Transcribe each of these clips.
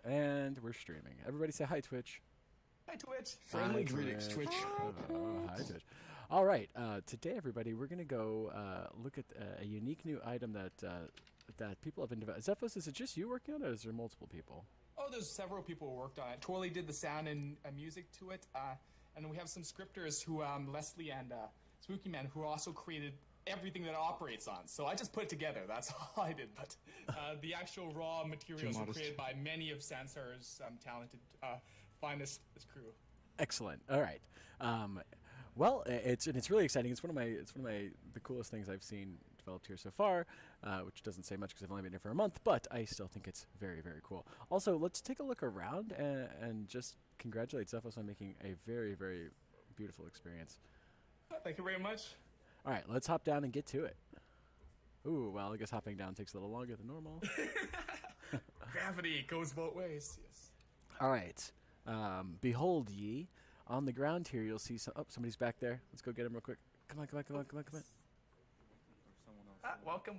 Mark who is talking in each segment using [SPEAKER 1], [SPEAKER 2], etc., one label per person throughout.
[SPEAKER 1] And we're streaming. Everybody say hi, Twitch.
[SPEAKER 2] Hi, Twitch.
[SPEAKER 3] Friendly greetings, Twitch.
[SPEAKER 1] Hi, Twitch. All right. Today, everybody, we're going to go look at a unique new item that people have been developing. Zephos, is it just you working on it, or is there multiple people?
[SPEAKER 2] Oh, there's several people who worked on it. Twirly did the sound and music to it. And we have some scripters who, Leslie and Spooky Man, who also created everything that it operates on. So I just put it together. That's all I did. But the actual raw materials were created by many of Sansar's talented, finest crew.
[SPEAKER 1] Excellent. All right. Well, it's really exciting. It's one of the coolest things I've seen developed here so far, which doesn't say much because I've only been here for a month, but I still think it's very, very cool. Also, let's take a look around and just congratulate Zephos on making a very, very beautiful experience.
[SPEAKER 2] Thank you very much.
[SPEAKER 1] All right, let's hop down and get to it. Ooh, well, I guess hopping down takes a little longer than normal.
[SPEAKER 2] Gravity goes both ways. Yes.
[SPEAKER 1] All right. Behold ye. On the ground here, you'll see some... Oh, somebody's back there. Let's go get him real quick. Come on.
[SPEAKER 2] Welcome.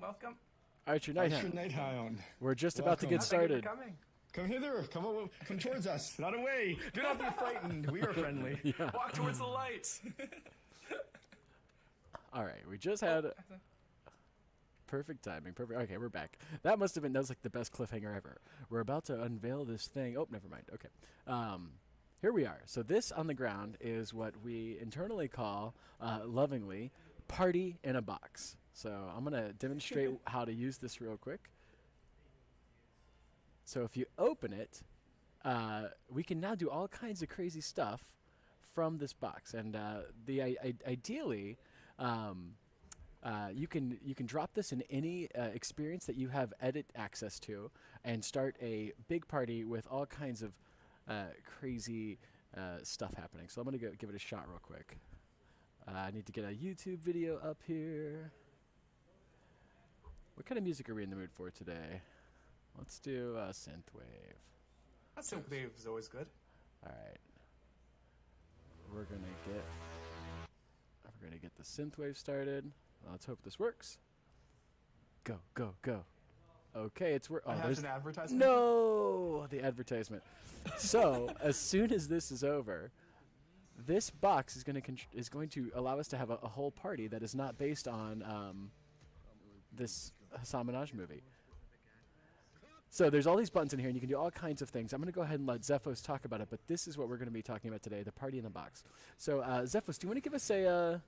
[SPEAKER 1] Archer Nighthound.
[SPEAKER 3] Nighthound.
[SPEAKER 1] We're just about to get started.
[SPEAKER 2] Coming.
[SPEAKER 3] Come hither. Come towards us. Not away. Do not be frightened. We are friendly.
[SPEAKER 1] Yeah.
[SPEAKER 2] Walk towards the light.
[SPEAKER 1] All right, we just had... Perfect timing. Perfect. Okay, we're back. That was like the best cliffhanger ever. We're about to unveil this thing. Oh, never mind. Okay. Here we are. So this on the ground is what we internally call, lovingly, party in a box. So I'm going to demonstrate how to use this real quick. So if you open it, we can now do all kinds of crazy stuff from this box. And ideally, you can drop this in any experience that you have edit access to and start a big party with all kinds of crazy stuff happening. So I'm going to go give it a shot real quick. I need to get a YouTube video up here. What kind of music are we in the mood for today? Let's do synthwave.
[SPEAKER 2] Synthwave is always good.
[SPEAKER 1] All right. We're gonna get the synthwave started. Let's hope this works. Go. Okay, it's working.
[SPEAKER 2] Oh, there's an advertisement?
[SPEAKER 1] No! The advertisement. So, as soon as this is over, this box is going to allow us to have a whole party that is not based on this Hassan Minaj movie. So there's all these buttons in here, and you can do all kinds of things. I'm going to go ahead and let Zephos talk about it, but this is what we're going to be talking about today, the party in the box. So, Zephos, do you want to give us a...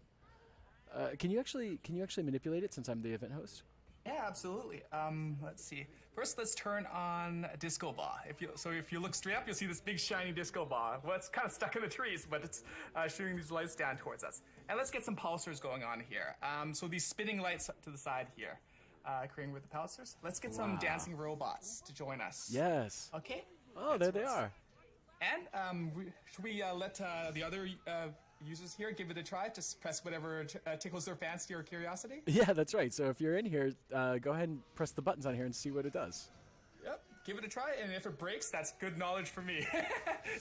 [SPEAKER 1] can you actually manipulate it since I'm the event host?
[SPEAKER 2] Yeah, absolutely. Let's see. First, let's turn on Disco Ball. If you look straight up, you'll see this big shiny disco ball. Well, it's kind of stuck in the trees, but it's shooting these lights down towards us. And let's get some pulsars going on here. So these spinning lights to the side here, creating with the pulsars. Let's get some dancing robots to join us.
[SPEAKER 1] Yes.
[SPEAKER 2] Okay.
[SPEAKER 1] Oh, there they are.
[SPEAKER 2] And should we let the other users here give it a try? Just press whatever tickles their fancy or curiosity.
[SPEAKER 1] Yeah, that's right. So if you're in here, go ahead and press the buttons on here and see what it does.
[SPEAKER 2] Yep, give it a try, and if it breaks, that's good knowledge for me.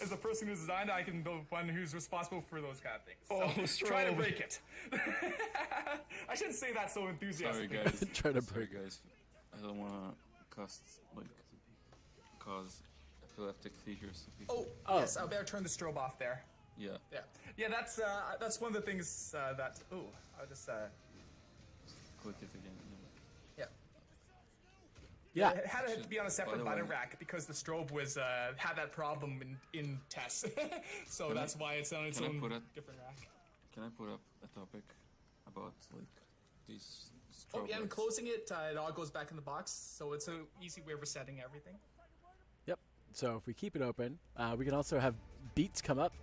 [SPEAKER 2] As the person who's designed it, I can be the one who's responsible for those kind of things. So try to break it. I shouldn't say that so enthusiastically.
[SPEAKER 4] Sorry, guys.
[SPEAKER 1] Try to
[SPEAKER 4] Sorry,
[SPEAKER 1] break.
[SPEAKER 4] guys. I don't want to cause epileptic seizures.
[SPEAKER 2] Oh, yes, I better turn the strobe off there.
[SPEAKER 4] Yeah.
[SPEAKER 2] That's one of the things that. Oh, I'll just.
[SPEAKER 4] Click it again.
[SPEAKER 1] Yeah.
[SPEAKER 2] It had to be on a separate button
[SPEAKER 4] way.
[SPEAKER 2] rack because the strobe was had that problem in tests. So that's why it's on its own different rack.
[SPEAKER 4] Can I put up a topic about these strobe
[SPEAKER 2] Oh yeah, and
[SPEAKER 4] lights?
[SPEAKER 2] closing it, it all goes back in the box. So it's an easy way of resetting everything.
[SPEAKER 1] Yep. So if we keep it open, we can also have beats come up.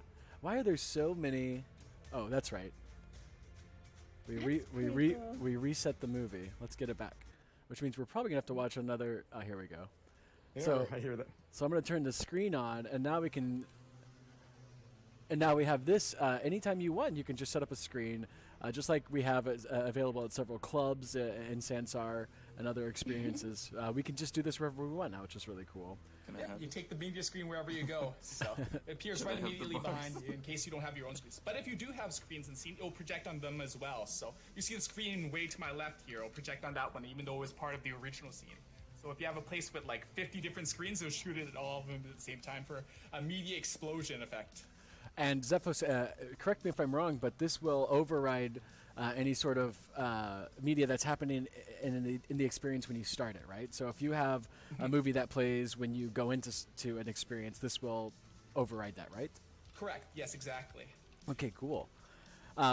[SPEAKER 1] Why are there so many? Oh, that's right. We reset the movie. Let's get it back. Which means we're probably gonna have to watch another. Here we go.
[SPEAKER 3] Yeah,
[SPEAKER 1] So
[SPEAKER 3] I hear that.
[SPEAKER 1] So I'm gonna turn the screen on, and now we can. And now we have this. Anytime you want, you can just set up a screen, just like we have available at several clubs in Sansar and other experiences. We can just do this wherever we want now, which is really cool.
[SPEAKER 4] Can I have
[SPEAKER 2] You take the media screen wherever you go. So it appears right immediately behind you in case you don't have your own screens. But if you do have screens and scene, it'll project on them as well. So you see the screen way to my left here. It'll project on that one, even though it was part of the original scene. So if you have a place with like 50 different screens, it'll shoot it at all of them at the same time for a media explosion effect.
[SPEAKER 1] And Zephos, correct me if I'm wrong, but this will override any sort of media that's happening in the experience when you start it, right? So if you have a movie that plays when you go into to an experience, this will override that, right?
[SPEAKER 2] Correct. Yes, exactly.
[SPEAKER 1] Okay, cool.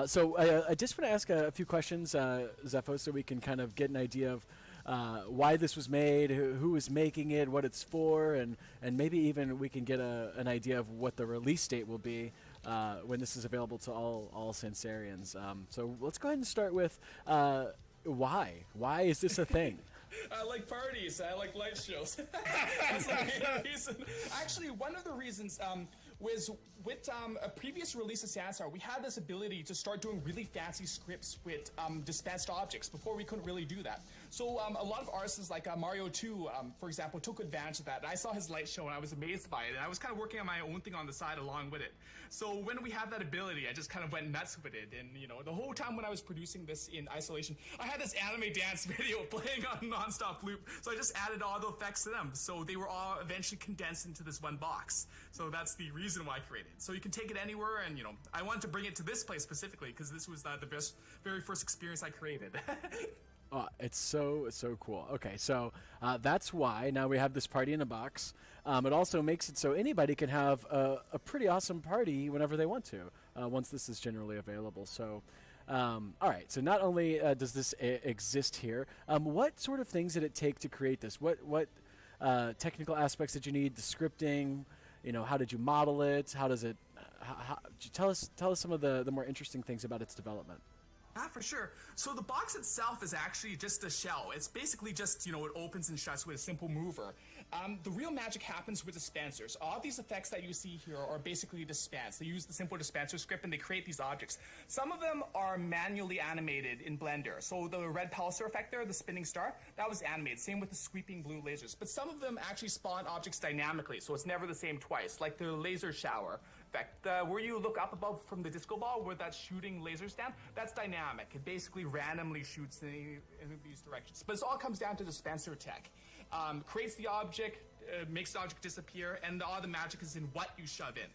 [SPEAKER 1] So I just want to ask a few questions, Zephos, so we can kind of get an idea of why this was made, who was making it, what it's for, and maybe even we can get an idea of what the release date will be when this is available to all Sansarians. So let's go ahead and start with why. Why is this a thing?
[SPEAKER 2] I like parties. I like light shows. That's the main reason. Actually, one of the reasons was with a previous release of Sansar, we had this ability to start doing really fancy scripts with dispensed objects. Before, we couldn't really do that. So a lot of artists like Mario 2, for example, took advantage of that. And I saw his light show and I was amazed by it. And I was kind of working on my own thing on the side along with it. So when we had that ability, I just kind of went nuts with it. And, you know, the whole time when I was producing this in isolation, I had this anime dance video playing on nonstop loop. So I just added all the effects to them. So they were all eventually condensed into this one box. So that's the reason why I created it. So you can take it anywhere. And, you know, I wanted to bring it to this place specifically because this was the very first experience I created.
[SPEAKER 1] Oh, it's so cool. Okay, so that's why now we have this party in a box. It also makes it so anybody can have a pretty awesome party whenever they want to, once this is generally available. So, all right. So not only does this exist here, what sort of things did it take to create this? What technical aspects did you need? The scripting, you know, how did you model it? How does it? Tell us some of the more interesting things about its development.
[SPEAKER 2] Ah, for sure. So the box itself is actually just a shell. It's basically just, you know, it opens and shuts with a simple mover. The real magic happens with dispensers. All these effects that you see here are basically dispensed. They use the simple dispenser script and they create these objects. Some of them are manually animated in Blender. So the red pulsar effect there, the spinning star, that was animated. Same with the sweeping blue lasers. But some of them actually spawn objects dynamically, so it's never the same twice, like the laser shower effect. Where you look up above from the disco ball where that's shooting lasers down, that's dynamic. It basically randomly shoots in these directions. But it all comes down to dispenser tech. Creates the object, makes the object disappear, and all the magic is in what you shove in,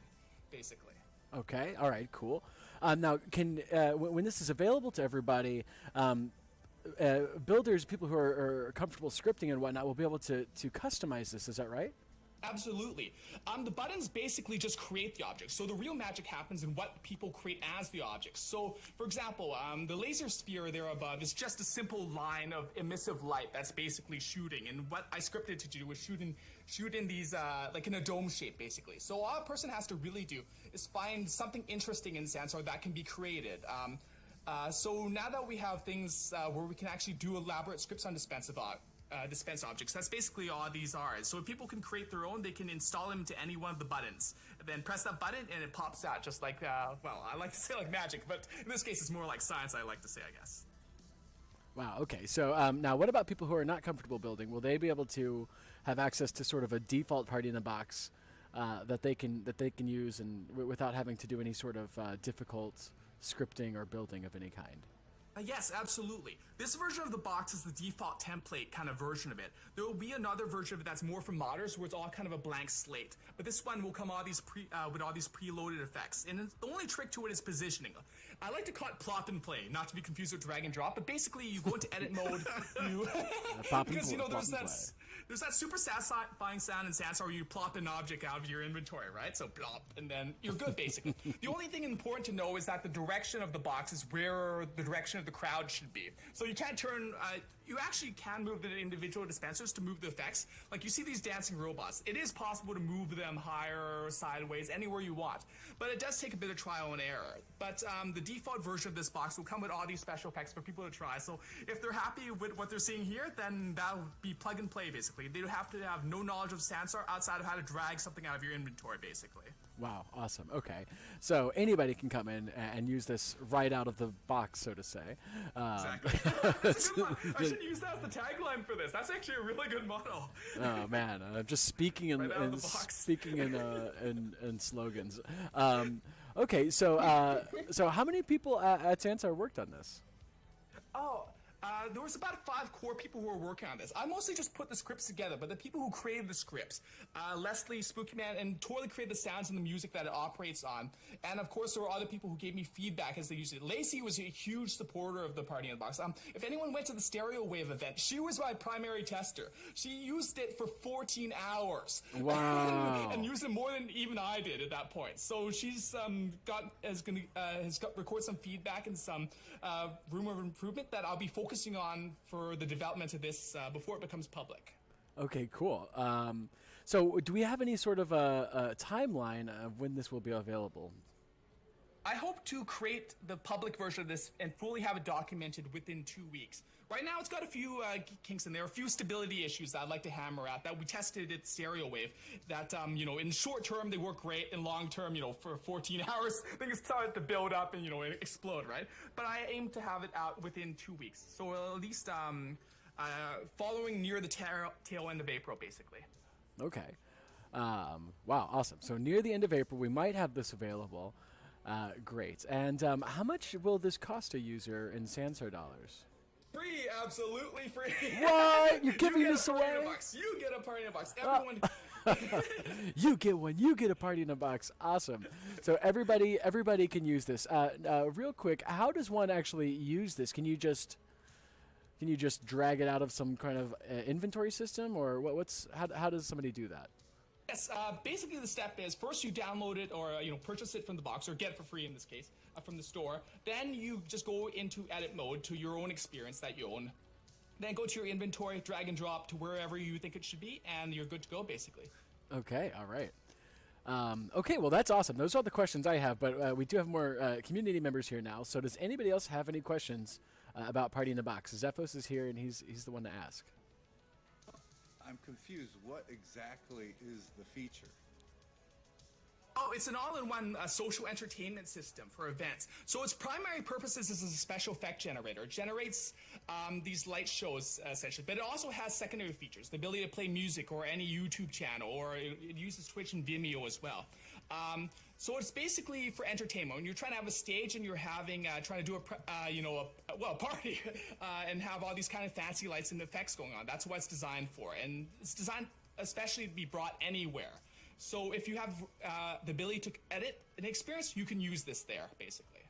[SPEAKER 2] basically.
[SPEAKER 1] Okay, all right, cool. Now, can when this is available to everybody, builders, people who are comfortable scripting and whatnot, will be able to customize this. Is that right?
[SPEAKER 2] Absolutely. The buttons basically just create the object. So the real magic happens in what people create as the objects. So, for example, the laser sphere there above is just a simple line of emissive light that's basically shooting. And what I scripted to do was shoot in these, like in a dome shape, basically. So all a person has to really do is find something interesting in Sansar that can be created. So now that we have things where we can actually do elaborate scripts on dispense objects. That's basically all these are. So if people can create their own, they can install them to any one of the buttons. Then press that button and it pops out just like, well, I like to say like magic, but in this case it's more like science, I like to say, I guess.
[SPEAKER 1] Wow, okay. So now what about people who are not comfortable building? Will they be able to have access to sort of a default party in the box that they can use and without having to do any sort of difficult scripting or building of any kind?
[SPEAKER 2] Yes, absolutely. This version of the box is the default template kind of version of it. There will be another version of it that's more for modders, where it's all kind of a blank slate. But this one will come with all these preloaded effects. And the only trick to it is positioning. I like to call it plop and play, not to be confused with drag and drop. But basically, you go into edit mode, because you know there's that super satisfying sound in Sansar where you plop an object out of your inventory, right? So plop, and then you're good, basically. The only thing important to know is that the direction of the box is where the direction of the crowd should be. So you can't turn, you actually can move the individual dispensers to move the effects. Like you see these dancing robots. It is possible to move them higher, sideways, anywhere you want. But it does take a bit of trial and error. But the default version of this box will come with all these special effects for people to try. So if they're happy with what they're seeing here, then that'll be plug and play, basically. They have to have no knowledge of Sansar outside of how to drag something out of your inventory, basically.
[SPEAKER 1] Wow, awesome. Okay. So anybody can come in and use this right out of the box, so to say.
[SPEAKER 2] Exactly. That's a good one. I should use that as the tagline for this. That's actually a really good motto.
[SPEAKER 1] Oh man, I'm just speaking in,
[SPEAKER 2] right out of the
[SPEAKER 1] in
[SPEAKER 2] box.
[SPEAKER 1] speaking in slogans. Okay, so so how many people at Sansar worked on this?
[SPEAKER 2] Oh, There was about 5 core people who were working on this. I mostly just put the scripts together, but the people who created the scripts, Leslie, Spooky Man, and totally created the sounds and the music that it operates on. And of course, there were other people who gave me feedback as they used it. Lacey was a huge supporter of the Party in the Box. If anyone went to the Stereo Wave event, she was my primary tester. She used it for 14 hours.
[SPEAKER 1] Wow.
[SPEAKER 2] And used it more than even I did at that point. So she's has recorded some feedback and some room of improvement that I'll be focusing on for the development of this before it becomes public.
[SPEAKER 1] Okay, cool. So do we have any sort of a timeline of when this will be available?
[SPEAKER 2] I hope to create the public version of this and fully have it documented within 2 weeks. Right now, it's got a few kinks in there, a few stability issues that I'd like to hammer at that we tested at Stereo Wave. That, in short term, they work great. In long term, for 14 hours, things start to build up and, explode, right? But I aim to have it out within 2 weeks. So at least following near the tail end of April, basically.
[SPEAKER 1] Okay. Wow, awesome. So near the end of April, we might have this available. Great. And how much will this cost a user in Sansar dollars?
[SPEAKER 2] Free, absolutely free.
[SPEAKER 1] What? You're giving this away?
[SPEAKER 2] You get a party in a box. Everyone.
[SPEAKER 1] You get one. You get a party in a box. Awesome. So everybody can use this. Real quick, how does one actually use this? Can you just drag it out of some kind of inventory system, or how does somebody do that?
[SPEAKER 2] Yes, basically the step is first you download it or purchase it from the box or get it for free in this case from the store. Then you just go into edit mode to your own experience that you own. Then go to your inventory, drag and drop to wherever you think it should be, and you're good to go basically.
[SPEAKER 1] Okay, all right. Okay, well that's awesome. Those are all the questions I have, but we do have more community members here now. So does anybody else have any questions about Party in the Box? Zephos is here, and he's the one to ask.
[SPEAKER 5] I'm confused. What exactly is the feature?
[SPEAKER 2] Oh, it's an all-in-one social entertainment system for events. So its primary purpose is as a special effect generator. It generates these light shows, essentially. But it also has secondary features, the ability to play music or any YouTube channel, or it uses Twitch and Vimeo as well. So it's basically for entertainment. When you're trying to have a stage and you're having, trying to do a party and have all these kind of fancy lights and effects going on. That's what it's designed for. And it's designed especially to be brought anywhere. So if you have the ability to edit an experience, you can use this there, basically.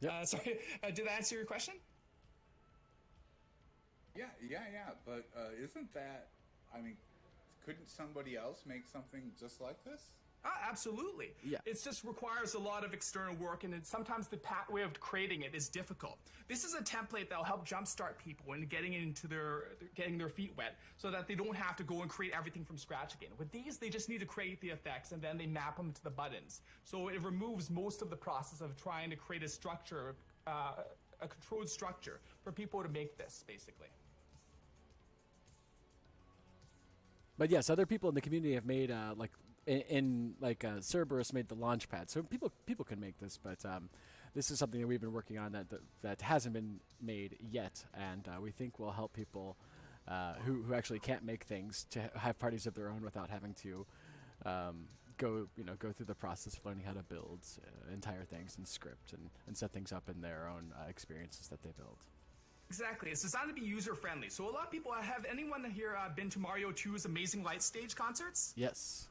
[SPEAKER 1] Yep.
[SPEAKER 2] Sorry, did that answer your question?
[SPEAKER 5] Yeah. But isn't that, couldn't somebody else make something just like this?
[SPEAKER 2] Absolutely.
[SPEAKER 1] Yeah.
[SPEAKER 2] It just requires a lot of external work, and sometimes the pathway of creating it is difficult. This is a template that will help jumpstart people into getting their feet wet, so that they don't have to go and create everything from scratch again. With these, they just need to create the effects, and then they map them to the buttons. So it removes most of the process of trying to create a structure, a controlled structure for people to make this, basically.
[SPEAKER 1] But yes, other people in the community have made Cerberus made the launch pad, so people can make this. But this is something that we've been working on that hasn't been made yet, and we think will help people who actually can't make things to have parties of their own without having to go through the process of learning how to build entire things and script and set things up in their own experiences that they build.
[SPEAKER 2] Exactly. It's designed to be user-friendly. So a lot of people, have anyone here been to Mario 2's Amazing Light Stage concerts?
[SPEAKER 1] Yes.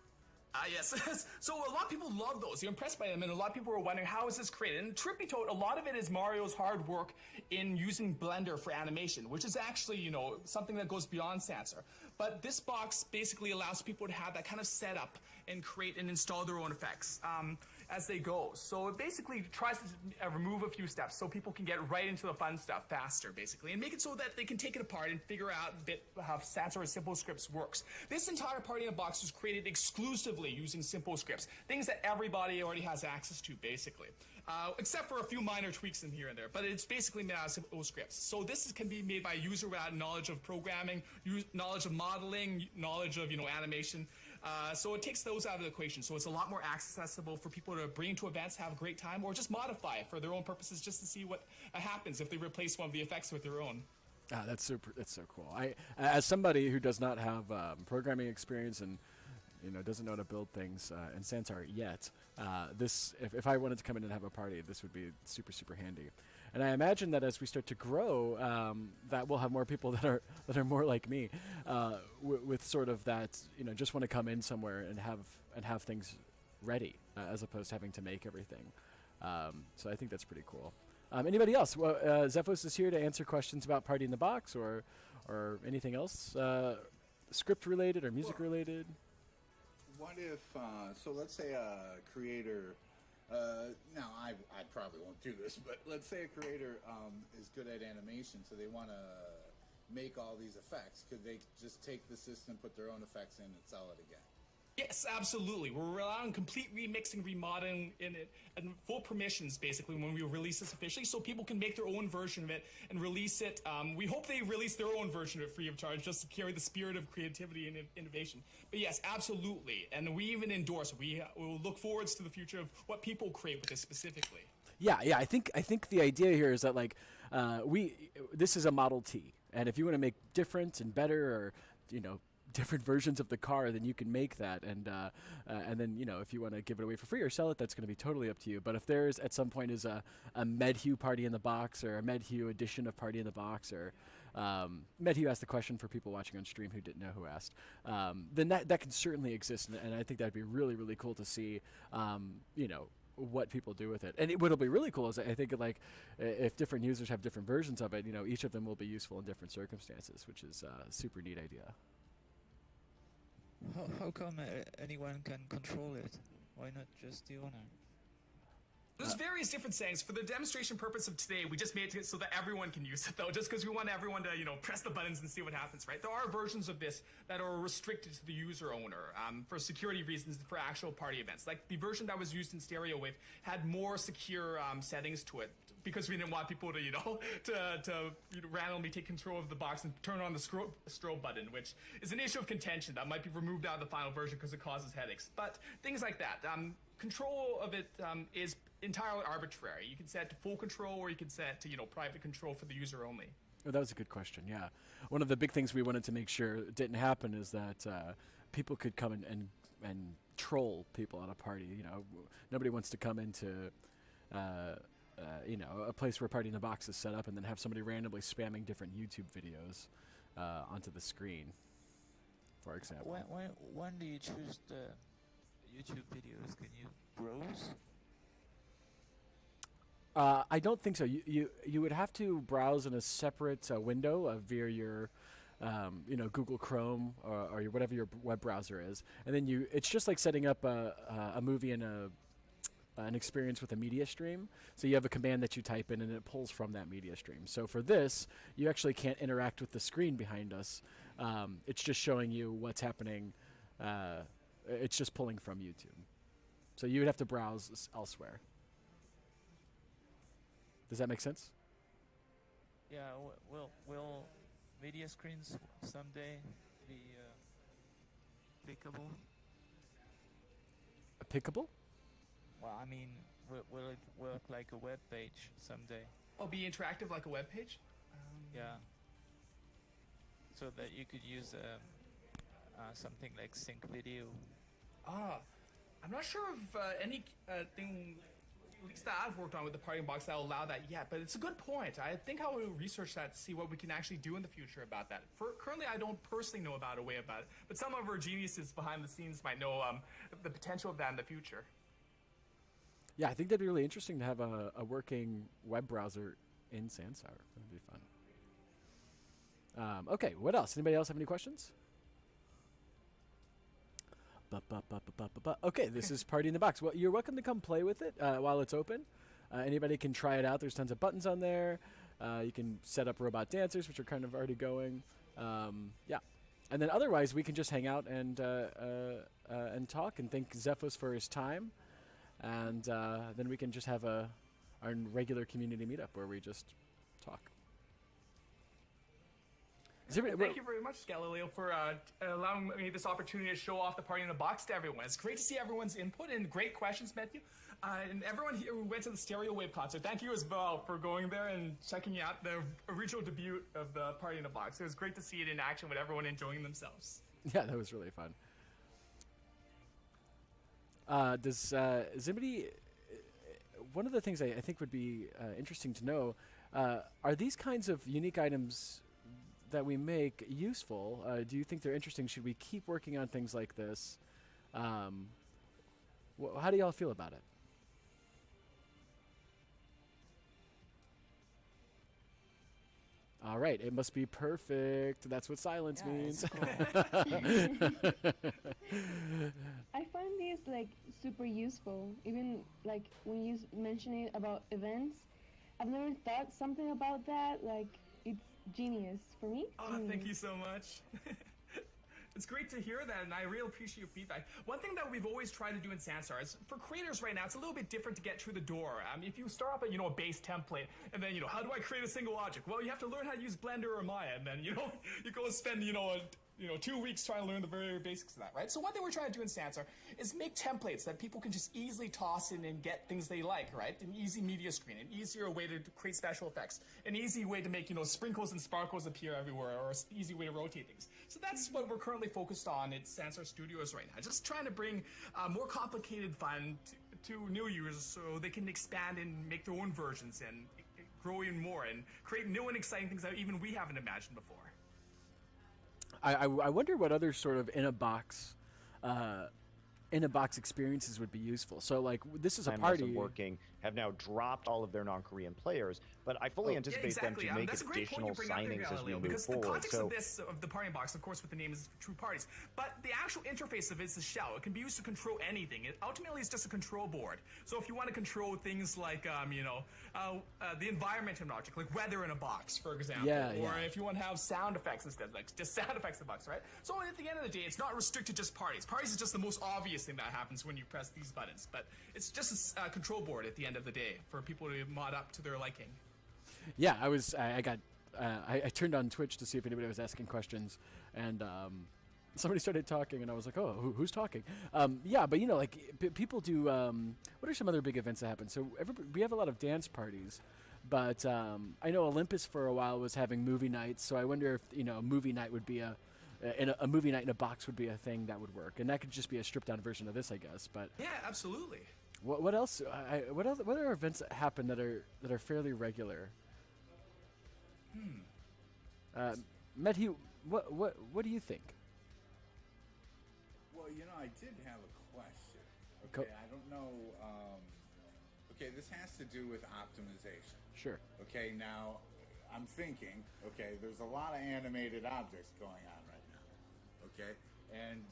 [SPEAKER 2] Yes. So a lot of people love those. You're impressed by them, and a lot of people are wondering, how is this created? And truth be told, a lot of it is Mario's hard work in using Blender for animation, which is actually, something that goes beyond Sansar. But this box basically allows people to have that kind of setup and create and install their own effects as they go. So it basically tries to remove a few steps so people can get right into the fun stuff faster, basically, and make it so that they can take it apart and figure out a bit how Sansar Simple Scripts works. This entire Party in a Box was created exclusively using Simple Scripts, things that everybody already has access to, basically, except for a few minor tweaks in here and there. But it's basically made out of Simple Scripts. So this can be made by a user without knowledge of programming, knowledge of modeling, knowledge of animation. So it takes those out of the equation. So it's a lot more accessible for people to bring to events, have a great time, or just modify it for their own purposes, just to see what happens if they replace one of the effects with their own.
[SPEAKER 1] That's super. That's so cool. As somebody who does not have programming experience and doesn't know how to build things in Sansar yet, if I wanted to come in and have a party, this would be super, super handy. And I imagine that as we start to grow, that we'll have more people that are more like me, with sort of that, just want to come in somewhere and have things ready, as opposed to having to make everything. So I think that's pretty cool. Anybody else? Well, Zephos is here to answer questions about Party in the Box or anything else, script related or music related.
[SPEAKER 5] What if, so let's say a creator, now I probably won't do this, but let's say a creator is good at animation, so they want to make all these effects. Could they just take the system, put their own effects in, and sell it again?
[SPEAKER 2] Yes, absolutely. We're allowing complete remixing, remodeling in it, and full permissions, basically, when we release this officially, so people can make their own version of it and release it. We hope they release their own version of it free of charge, just to carry the spirit of creativity and innovation. But yes, absolutely. And we even endorse it. We will look forwards to the future of what people create with this specifically.
[SPEAKER 1] Yeah. I think the idea here is that this is a Model T, and if you want to make different and better, or different versions of the car, then you can make that, and then if you want to give it away for free or sell it, that's going to be totally up to you. But if there's at some point is a MedHue Party in the Box, or a MedHue edition of Party in the Box, or MedHue asked the question for people watching on stream who didn't know who asked, then that can certainly exist, and I think that'd be really, really cool to see what people do with it. And what'll be really cool is I think if different users have different versions of it, each of them will be useful in different circumstances, which is a super neat idea.
[SPEAKER 6] How come anyone can control it? Why not just the owner?
[SPEAKER 2] There's various different settings. For the demonstration purpose of today, we just made it so that everyone can use it, though, just because we want everyone to, press the buttons and see what happens, right? There are versions of this that are restricted to the user owner for security reasons for actual party events. Like the version that was used in Stereo Wave had more secure settings to it, because we didn't want people to randomly take control of the box and turn on the strobe button, which is an issue of contention that might be removed out of the final version because it causes headaches. But things like that. Control of it is entirely arbitrary. You can set to full control, or you can set to private control for the user only.
[SPEAKER 1] Oh, that was a good question. Yeah, one of the big things we wanted to make sure didn't happen is that people could come and troll people at a party. Nobody wants to come into a place where Party in the Box is set up and then have somebody randomly spamming different YouTube videos onto the screen, for example.
[SPEAKER 6] When do you choose the YouTube videos? Can you browse?
[SPEAKER 1] I don't think so. You would have to browse in a separate window via your Google Chrome or whatever your web browser is, and then it's just like setting up a movie and an experience with a media stream. So you have a command that you type in and it pulls from that media stream. So for this, you actually can't interact with the screen behind us. It's just showing you what's happening. It's just pulling from YouTube. So you would have to browse elsewhere. Does that make sense?
[SPEAKER 6] Yeah, will media screens someday be pickable?
[SPEAKER 1] Pickable?
[SPEAKER 6] Well, I mean, will it work like a web page someday?
[SPEAKER 2] Oh, be interactive like a web page?
[SPEAKER 6] Yeah. So that you could use something like sync video.
[SPEAKER 2] I'm not sure of any thing, at least that I've worked on with the Party Box, that will allow that yet, but it's a good point. I think I will research that to see what we can actually do in the future about that. Currently, I don't personally know about a way about it, but some of our geniuses behind the scenes might know the potential of that in the future.
[SPEAKER 1] Yeah, I think that'd be really interesting to have a working web browser in Sansar. That'd be fun. Okay, what else? Anybody else have any questions? Okay, this is Party in the Box. Well, you're welcome to come play with it while it's open. Anybody can try it out. There's tons of buttons on there. You can set up robot dancers, which are kind of already going. Yeah. And then otherwise, we can just hang out and talk and thank Zephos for his time. And then we can just have our regular community meetup where we just talk.
[SPEAKER 2] Thank you very much, Galileo, for allowing me this opportunity to show off the Party in the Box to everyone. It's great to see everyone's input and great questions, Matthew. And everyone here who went to the Stereo Wave concert, thank you as well for going there and checking out the original debut of the Party in the Box. It was great to see it in action with everyone enjoying themselves.
[SPEAKER 1] Yeah, that was really fun. Does anybody? One of the things I think would be interesting to know are these kinds of unique items that we make useful? Do you think they're interesting? Should we keep working on things like this? How do y'all feel about it? All right, it must be perfect. That's what silence means.
[SPEAKER 7] I find these like super useful. Even like when you mention it about events, I've never thought something about that. Like it's genius for me.
[SPEAKER 2] Oh, thank you so much. It's great to hear that, and I really appreciate your feedback. One thing that we've always tried to do in Sansar is, for creators right now, it's a little bit different to get through the door. If you start off at, a base template, and then, how do I create a single object? Well, you have to learn how to use Blender or Maya, and then, you go and spend, 2 weeks trying to learn the very basics of that, right? So one thing we're trying to do in Sansar is make templates that people can just easily toss in and get things they like, right? An easy media screen, an easier way to create special effects, an easy way to make, sprinkles and sparkles appear everywhere, or an easy way to rotate things. So that's what we're currently focused on at Sansar Studios right now. Just trying to bring more complicated fun to new users so they can expand and make their own versions and grow even more and create new and exciting things that even we haven't imagined before.
[SPEAKER 1] I wonder what other sort of in a box experiences would be useful. So like this is a party.
[SPEAKER 8] Working have now dropped all of their non-Korean players, but I fully anticipate them to make
[SPEAKER 2] that's
[SPEAKER 8] additional
[SPEAKER 2] a great point you bring up there,
[SPEAKER 8] signings as we move
[SPEAKER 2] because
[SPEAKER 8] forward.
[SPEAKER 2] The context of the party box, of course, with the name is True Parties, but the actual interface of it is the shell. It can be used to control anything. It ultimately is just a control board. So if you want to control things like, the environment in an object, like weather in a box, for example, or if you want to have sound effects instead, like just sound effects in the box, right? So at the end of the day, it's not restricted to just parties. Parties is just the most obvious thing that happens when you press these buttons, but it's just a control board at the end of the day for people to mod up to their liking.
[SPEAKER 1] Yeah, I turned on Twitch to see if anybody was asking questions, and somebody started talking, and I was like, oh, who's talking? But people do, what are some other big events that happen? So we have a lot of dance parties, but I know Olympus for a while was having movie nights, so I wonder if, a movie night would be a movie night in a box would be a thing that would work, and that could just be a stripped down version of this, I guess. But
[SPEAKER 2] yeah, absolutely.
[SPEAKER 1] What else? What are events that happen that are fairly regular? Medhi, what do you think?
[SPEAKER 5] Well, I did have a question. Okay, I don't know. Okay, this has to do with optimization.
[SPEAKER 1] Sure.
[SPEAKER 5] Okay, now I'm thinking. Okay, there's a lot of animated objects going on right now. Okay. And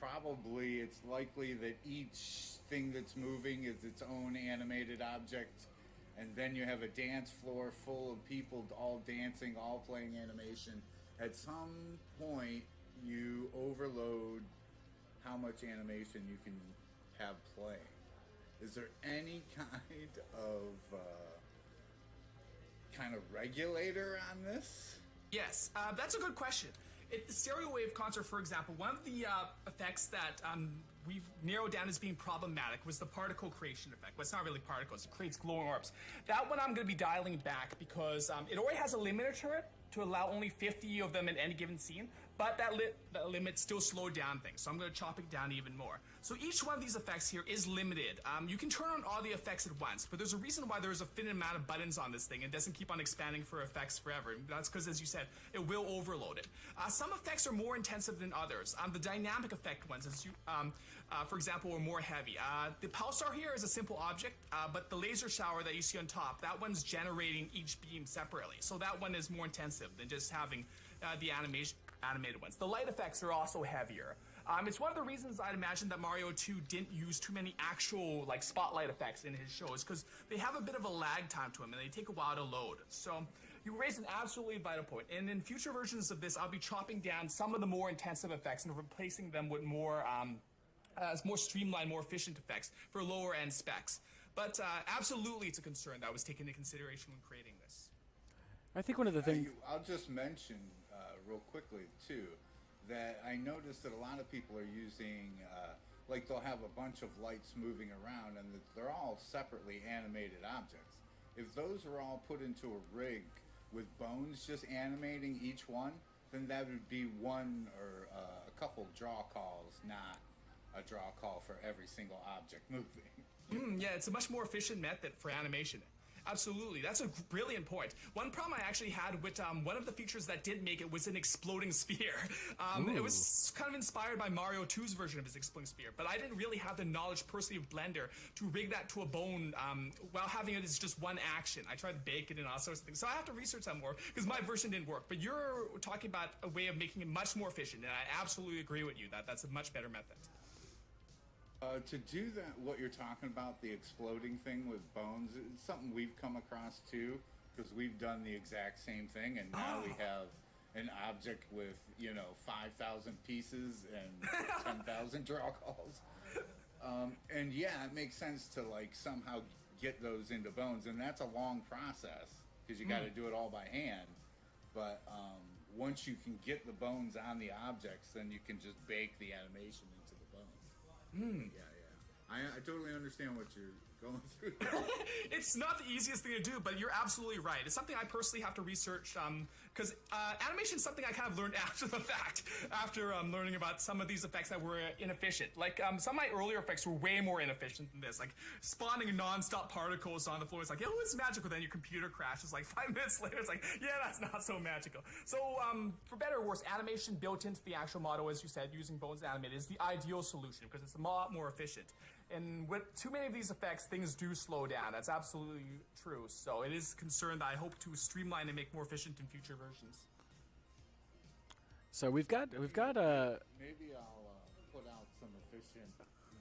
[SPEAKER 5] probably it's likely that each thing that's moving is its own animated object. And then you have a dance floor full of people all dancing, all playing animation. At some point, you overload how much animation you can have playing. Is there any kind of regulator on this?
[SPEAKER 2] Yes, that's a good question. Stereo wave concert, for example, one of the effects that we've narrowed down as being problematic was the particle creation effect. Well, it's not really particles, it creates glowing orbs. That one I'm going to be dialing back because it already has a limiter to it to allow only 50 of them in any given scene, but that limit still slowed down things, so I'm going to chop it down even more. So each one of these effects here is limited. You can turn on all the effects at once, but there's a reason why there's a finite amount of buttons on this thing and doesn't keep on expanding for effects forever. That's because, as you said, it will overload it. Some effects are more intensive than others. The dynamic effect ones, for example, are more heavy. The pulsar here is a simple object, but the laser shower that you see on top, that one's generating each beam separately. So that one is more intensive than just having the animated ones. The light effects are also heavier. It's one of the reasons I'd imagine that Mario 2 didn't use too many actual spotlight effects in his shows, because they have a bit of a lag time to them and they take a while to load. So you raise an absolutely vital point. And in future versions of this, I'll be chopping down some of the more intensive effects and replacing them with more streamlined, more efficient effects for lower end specs. But absolutely, it's a concern that was taken into consideration when creating this.
[SPEAKER 1] I think one of the things
[SPEAKER 5] I'll just mention real quickly too that I noticed that a lot of people are using they'll have a bunch of lights moving around and they're all separately animated objects. If those are all put into a rig with bones just animating each one, then that would be one or a couple draw calls, not a draw call for every single object moving.
[SPEAKER 2] Yeah, it's a much more efficient method for animation. Absolutely, that's a brilliant point. One problem I actually had with one of the features that did make it was an exploding sphere. It was kind of inspired by Mario 2's version of his exploding sphere, but I didn't really have the knowledge personally of Blender to rig that to a bone while having it as just one action. I tried to bake it and all sorts of things, so I have to research that more because my version didn't work. But you're talking about a way of making it much more efficient, and I absolutely agree with you that that's a much better method.
[SPEAKER 5] To do that, what you're talking about, the exploding thing with bones, it's something we've come across too, because we've done the exact same thing, and now we have an object with, 5,000 pieces and 10,000 draw calls. And yeah, it makes sense to somehow get those into bones, and that's a long process because you got to do it all by hand. But once you can get the bones on the objects, then you can just bake the animation into the bones. Yeah. I totally understand what you're going through.
[SPEAKER 2] It's not the easiest thing to do, but you're absolutely right. It's something I personally have to research because animation is something I kind of learned after the fact, after learning about some of these effects that were inefficient. Some of my earlier effects were way more inefficient than this, like spawning non-stop particles on the floor. It's like, oh, it's magical. Then your computer crashes like 5 minutes later. It's like, yeah, that's not so magical. So for better or worse, animation built into the actual model, as you said, using bones to animate is the ideal solution because it's a lot more efficient. And with too many of these effects, things do slow down. That's absolutely true. So it is a concern that I hope to streamline and make more efficient in future versions.
[SPEAKER 1] So we've got
[SPEAKER 5] Maybe I'll put out some efficient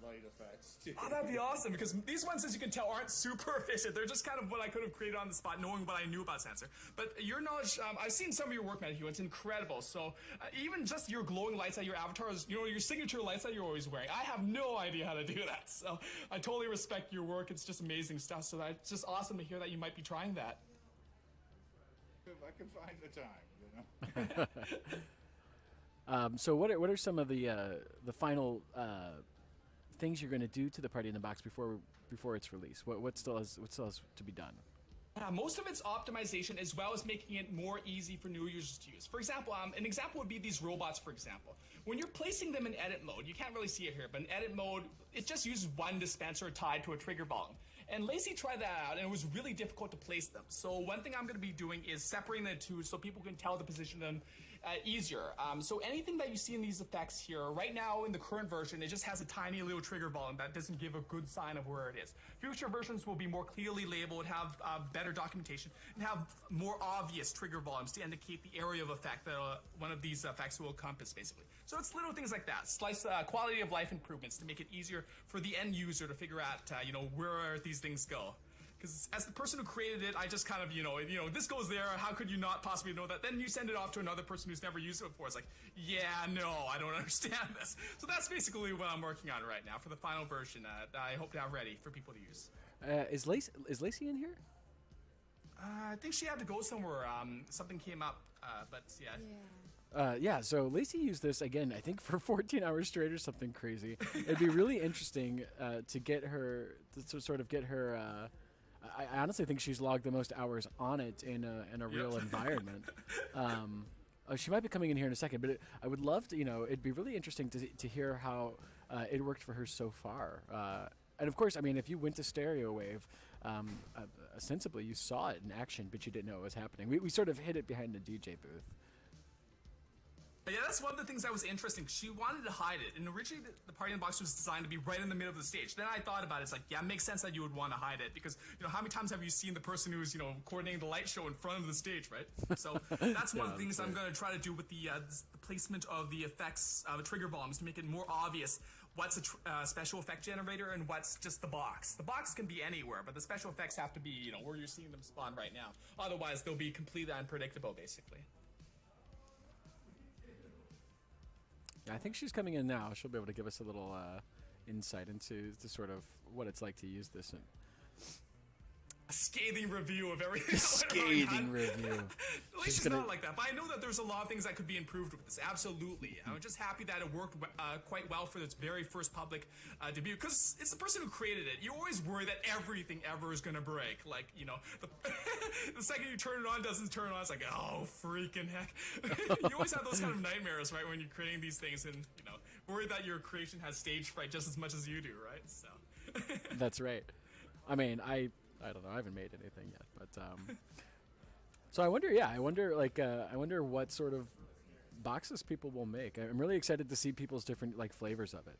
[SPEAKER 5] light effects too.
[SPEAKER 2] Oh, that'd be awesome, because these ones, as you can tell, aren't super efficient. They're just kind of what I could have created on the spot, knowing what I knew about Sansar. But your knowledge, I've seen some of your work, Matthew. It's incredible. So even just your glowing lights at your avatars, your signature lights that you're always wearing, I have no idea how to do that. So I totally respect your work. It's just amazing stuff. So it's just awesome to hear that you might be trying that.
[SPEAKER 5] If I can find the time,
[SPEAKER 1] So what are some of the final things you're going to do to the Party in the Box before its release? What still has to be done?
[SPEAKER 2] Most of it's optimization, as well as making it more easy for new users to use. For example, an example would be these robots, for example. When you're placing them in edit mode, you can't really see it here, but in edit mode, it just uses one dispenser tied to a trigger volume. And Lacey tried that out, and it was really difficult to place them. So one thing I'm going to be doing is separating the two so people can tell the position of them easier. So anything that you see in these effects here, right now in the current version, it just has a tiny little trigger volume that doesn't give a good sign of where it is. Future versions will be more clearly labeled, have better documentation, and have more obvious trigger volumes to indicate the area of effect that one of these effects will encompass, basically. So it's little things like that, slice quality of life improvements to make it easier for the end user to figure out, where these things go. Because as the person who created it, I just kind of, this goes there. How could you not possibly know that? Then you send it off to another person who's never used it before. It's like, yeah, no, I don't understand this. So that's basically what I'm working on right now for the final version that I hope to have ready for people to use.
[SPEAKER 1] Is Lacey in here?
[SPEAKER 2] I think she had to go somewhere. Something came up, but yeah.
[SPEAKER 1] So Lacey used this again, I think for 14 hours straight or something crazy. It'd be really interesting to get her, to sort of get her. I honestly think she's logged the most hours on it in a real environment. She might be coming in here in a second, but I would love to. It'd be really interesting to hear how it worked for her so far. And of course, I mean, if you went to Stereo Wave, ostensibly you saw it in action, but you didn't know it was happening. We sort of hid it behind the DJ booth.
[SPEAKER 2] Yeah, that's one of the things that was interesting. She wanted to hide it, and originally the Party in the Box was designed to be right in the middle of the stage. Then I thought about it. It's like, yeah, it makes sense that you would want to hide it because, how many times have you seen the person who's, coordinating the light show in front of the stage, right? So that's one of the things I'm going to try to do with the placement of the effects, trigger volumes to make it more obvious what's a special effect generator and what's just the box. The box can be anywhere, but the special effects have to be, where you're seeing them spawn right now. Otherwise, they'll be completely unpredictable, basically.
[SPEAKER 1] I think she's coming in now. She'll be able to give us a little insight into sort of what it's like to use this.
[SPEAKER 2] A scathing review of everything.
[SPEAKER 1] Scathing review.
[SPEAKER 2] At least she's not like that, but I know that there's a lot of things that could be improved with this. Absolutely. I'm just happy that it worked quite well for its very first public debut, because it's the person who created it. You always worry that everything ever is going to break. Like, the second you turn it on doesn't turn on, it's like, oh, freaking heck. You always have those kind of nightmares, right, when you're creating these things, and, worried that your creation has stage fright just as much as you do, right? So.
[SPEAKER 1] That's right. I mean, I don't know. I haven't made anything yet, but so I wonder. Yeah, I wonder what sort of boxes people will make. I'm really excited to see people's different like flavors of it.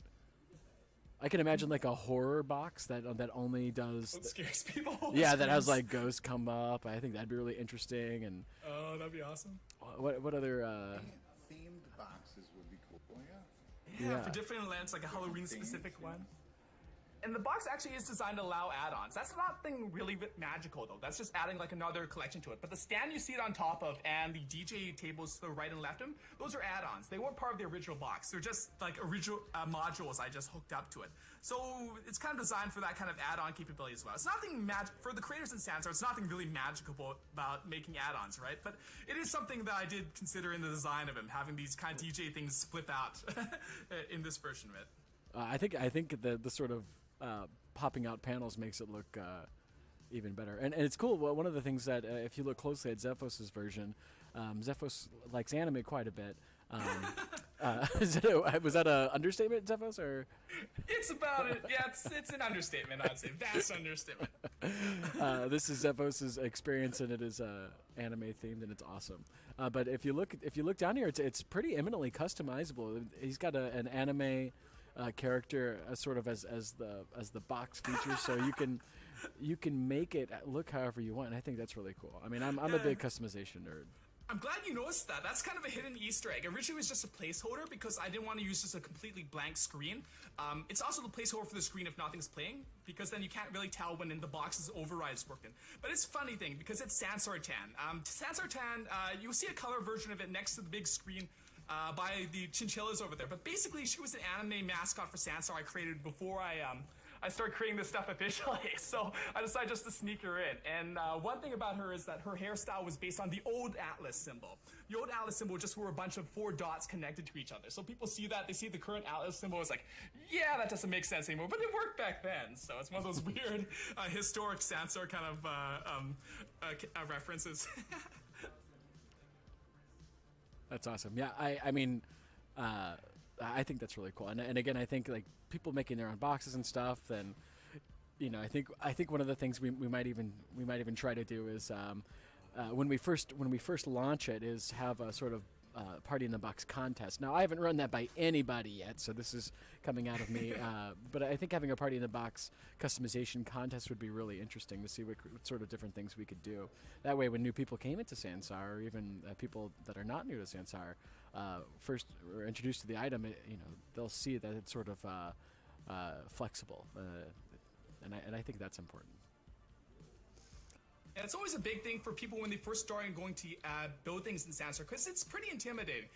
[SPEAKER 1] I can imagine like a horror box that only does.
[SPEAKER 2] That scares people.
[SPEAKER 1] Yeah, that has like ghosts come up. I think that'd be really interesting. And
[SPEAKER 2] oh, that'd be awesome.
[SPEAKER 1] What other
[SPEAKER 5] themed boxes would be cool. Yeah.
[SPEAKER 2] Yeah, for different events, like a Halloween specific one. And the box actually is designed to allow add-ons. That's nothing really magical though. That's just adding like another collection to it. But the stand you see it on top of and the DJ tables to the right and left of them, those are add-ons. They weren't part of the original box. They're just like original modules I just hooked up to it. So it's kind of designed for that kind of add-on capability as well. It's nothing for the creators in Sansar. It's nothing really magical about making add-ons, right? But it is something that I did consider in the design of him, having these kind of DJ things flip out in this version of it.
[SPEAKER 1] I think the sort of popping out panels makes it look even better. And it's cool. Well, one of the things that if you look closely at Zephos' version, Zephos likes anime quite a bit. Was that a understatement, Zephos, or?
[SPEAKER 2] It's about it. Yeah, it's an understatement. I'd say vast understatement.
[SPEAKER 1] This is Zephos' experience, and it is anime themed, and it's awesome. But if you look down here, it's pretty eminently customizable. He's got an anime character sort of as the box feature, so you can make it look however you want. And I think that's really cool. I mean, I'm a big customization nerd.
[SPEAKER 2] I'm glad you noticed that. That's kind of a hidden Easter egg. Originally, it was just a placeholder because I didn't want to use just a completely blank screen. It's also the placeholder for the screen if nothing's playing, because then you can't really tell when in the box's overrides worked in. But it's a funny thing because it's Sansar Tan. Sansar Tan, you'll see a color version of it next to the big screen by the chinchillas over there. But basically, she was an anime mascot for Sansar I created before I started creating this stuff officially. So I decided just to sneak her in. And one thing about her is that her hairstyle was based on the old Atlas symbol. The old Atlas symbol just were a bunch of 4 dots connected to each other. So people see that, they see the current Atlas symbol, it's like, yeah, that doesn't make sense anymore. But it worked back then. So it's one of those weird historic Sansar kind of references.
[SPEAKER 1] That's awesome. Yeah, I mean, I think that's really cool. And again, I think like people making their own boxes and stuff. And I think one of the things we might even try to do is when we first launch it is have a sort of party in the box contest. Now I haven't run that by anybody yet, so this is coming out of me. But I think having a party in the box customization contest would be really interesting to see what sort of different things we could do. That way, when new people came into Sansar, or even people that are not new to Sansar, first or introduced to the item, they'll see that it's sort of flexible, and I think that's important.
[SPEAKER 2] And it's always a big thing for people when they first start going to build things in Sansar, because it's pretty intimidating.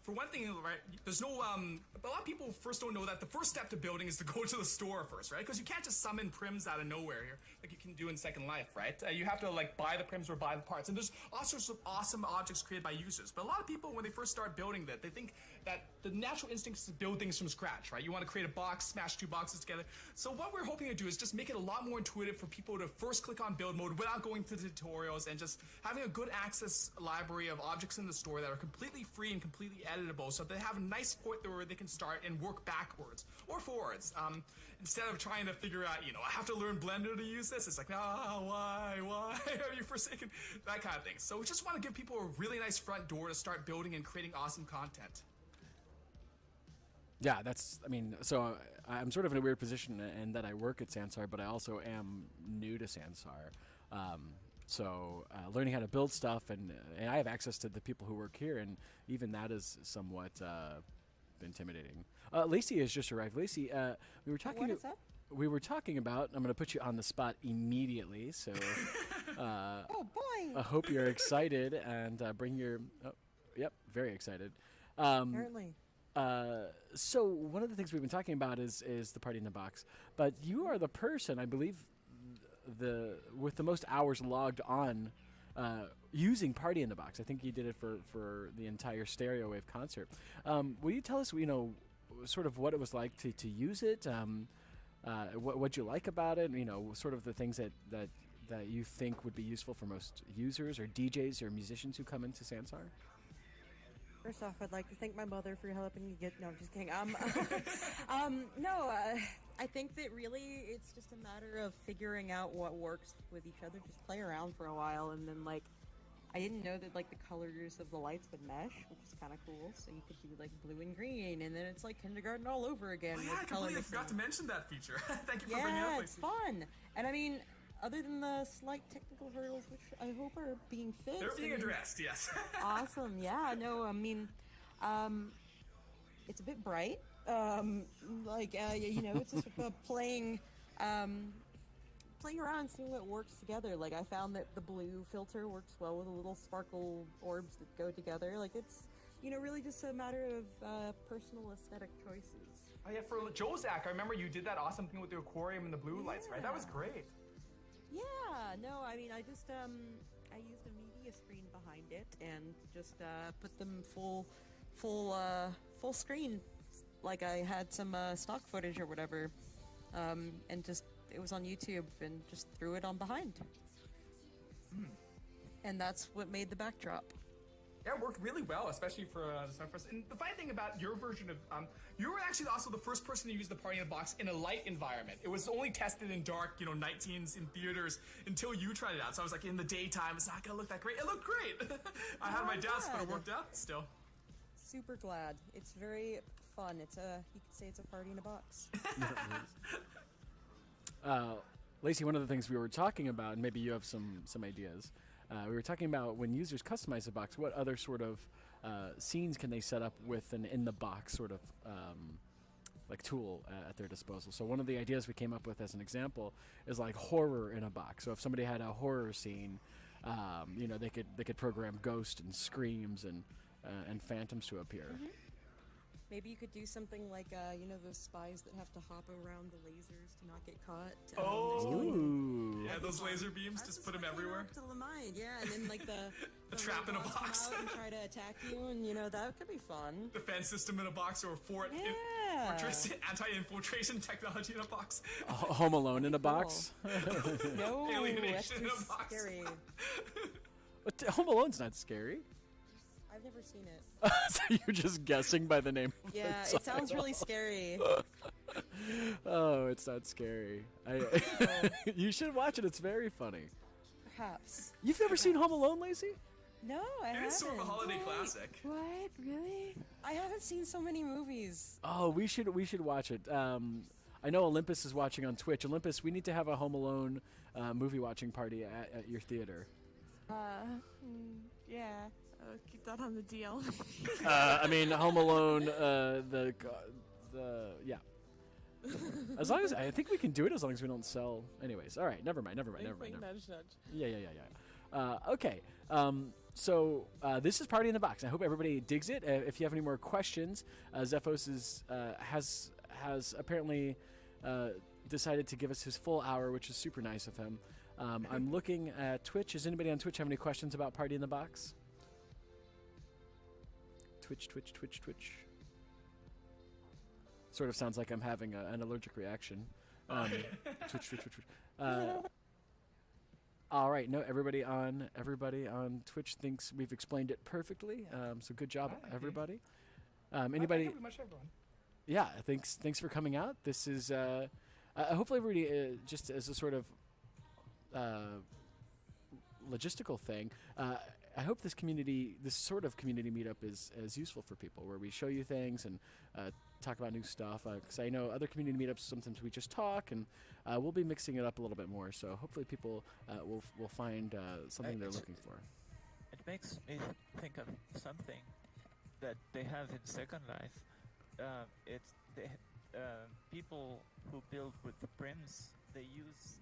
[SPEAKER 2] For one thing, right, there's no, a lot of people first don't know that the first step to building is to go to the store first, right? Because you can't just summon prims out of nowhere here, like you can do in Second Life, right? You have to like buy the prims or buy the parts, and there's all sorts of awesome objects created by users. But a lot of people, when they first start building that, they think that the natural instinct is to build things from scratch, right? You want to create a box, smash 2 boxes together. So what we're hoping to do is just make it a lot more intuitive for people to first click on build mode without going to the tutorials, and just having a good access library of objects in the store that are completely free and completely editable, so they have a nice point where they can start and work backwards or forwards. Instead of trying to figure out, I have to learn Blender to use this. It's like, why are you forsaken? That kind of thing. So we just want to give people a really nice front door to start building and creating awesome content.
[SPEAKER 1] Yeah, so I'm sort of in a weird position in that I work at Sansar, but I also am new to Sansar. So learning how to build stuff, and I have access to the people who work here, and even that is somewhat intimidating. Lacey has just arrived. Lacey, we were talking.
[SPEAKER 9] What is up?
[SPEAKER 1] We were talking about. I'm going to put you on the spot immediately. So,
[SPEAKER 9] oh boy!
[SPEAKER 1] I hope you're excited and bring your. Oh, yep, very excited.
[SPEAKER 9] Apparently.
[SPEAKER 1] So one of the things we've been talking about is the party in the box, but you are the person, I believe, with the most hours logged on using Party in the Box. I think you did it for the entire Stereo Wave concert. Will you tell us, sort of what it was like to use it, what you like about it, sort of the things that you think would be useful for most users or DJs or musicians who come into Sansar?
[SPEAKER 9] First off, I'd like to thank my mother for helping me get. No, I'm just kidding. I think that really it's just a matter of figuring out what works with each other. Just play around for a while, and then like, I didn't know that like the colors of the lights would mesh, which is kind of cool. So you could do like blue and green, and then it's like kindergarten all over again.
[SPEAKER 2] Oh, yeah, I completely forgot to mention that feature. Thank you for bringing it up.
[SPEAKER 9] Yeah, it's fun. And I mean, other than the slight technical hurdles, which I hope are being fixed.
[SPEAKER 2] They're being addressed, yes.
[SPEAKER 9] Awesome. Yeah. No. I mean, it's a bit bright. It's just playing around and seeing what works together. Like, I found that the blue filter works well with the little sparkle orbs that go together. Like, it's, really just a matter of personal aesthetic choices.
[SPEAKER 2] Oh yeah, for Jozak, I remember you did that awesome thing with the aquarium and the blue lights, right? That was great.
[SPEAKER 9] Yeah, no, I mean, I just, I used a media screen behind it and just, put them full screen, like I had some, stock footage or whatever, and just, it was on YouTube and just threw it on behind. And that's what made the backdrop.
[SPEAKER 2] Yeah, it worked really well, especially for the Zephos. And the funny thing about your version of, you were actually also the first person to use the Party in the Box in a light environment. It was only tested in dark, night scenes in theaters until you tried it out. So I was like, in the daytime, it's not gonna look that great. It looked great. I had my doubts, but it worked out still.
[SPEAKER 9] Super glad. It's very fun. It's you could say it's a party in a box.
[SPEAKER 1] Lacey, one of the things we were talking about, and maybe you have some ideas. We were talking about when users customize the box, what other sort of scenes can they set up with an in-the-box sort of like tool at their disposal. So one of the ideas we came up with as an example is like horror in a box. So if somebody had a horror scene, they could program ghosts and screams and phantoms to appear.
[SPEAKER 9] Mm-hmm. Maybe you could do something like, those spies that have to hop around the lasers to not get caught.
[SPEAKER 1] Ooh.
[SPEAKER 2] Yeah, those laser beams, just put them everywhere.
[SPEAKER 9] To the mind, yeah, and then like the
[SPEAKER 2] trap in a box.
[SPEAKER 9] Come out and try to attack you, and that could be fun.
[SPEAKER 2] Defense system in a box, or fortress anti-infiltration technology in a box.
[SPEAKER 1] Home Alone in a box.
[SPEAKER 9] No,
[SPEAKER 2] Alienation
[SPEAKER 9] that's
[SPEAKER 2] in
[SPEAKER 9] too
[SPEAKER 2] a box.
[SPEAKER 9] scary.
[SPEAKER 1] But Home Alone's not scary.
[SPEAKER 9] I've never seen it.
[SPEAKER 1] So you're just guessing by the name.
[SPEAKER 9] Yeah, it sounds really scary.
[SPEAKER 1] Oh, it's not scary. You should watch it. It's very funny.
[SPEAKER 9] Perhaps.
[SPEAKER 1] You've never seen Home Alone, Lacey?
[SPEAKER 9] No, I haven't.
[SPEAKER 2] It's sort of a holiday classic.
[SPEAKER 7] What? Really?
[SPEAKER 9] I haven't seen so many movies.
[SPEAKER 1] Oh, we should watch it. I know Olympus is watching on Twitch. Olympus, we need to have a Home Alone movie watching party at your theater.
[SPEAKER 7] Yeah. Keep that on the DL.
[SPEAKER 1] I mean, Home Alone, yeah. As long as I think we can do it, as long as we don't sell. Anyways, all right. Never mind.
[SPEAKER 7] Nudge, nudge.
[SPEAKER 1] Yeah. Okay. So this is Party in the Box. I hope everybody digs it. If you have any more questions, Zephos has apparently decided to give us his full hour, which is super nice of him. I'm looking at Twitch. Does anybody on Twitch have any questions about Party in the Box? Twitch. Sort of sounds like I'm having an allergic reaction. Twitch. All right, no, everybody on Twitch thinks we've explained it perfectly. So good job, everybody. Anybody?
[SPEAKER 2] Pretty much everyone.
[SPEAKER 1] Yeah, thanks for coming out. This is hopefully everybody just as a sort of logistical thing. I hope this sort of community meetup is useful for people, where we show you things and talk about new stuff. Because I know other community meetups, sometimes we just talk, and we'll be mixing it up a little bit more. So hopefully people will find something they're looking for.
[SPEAKER 6] It makes me think of something that they have in Second Life. People who build with prims, they use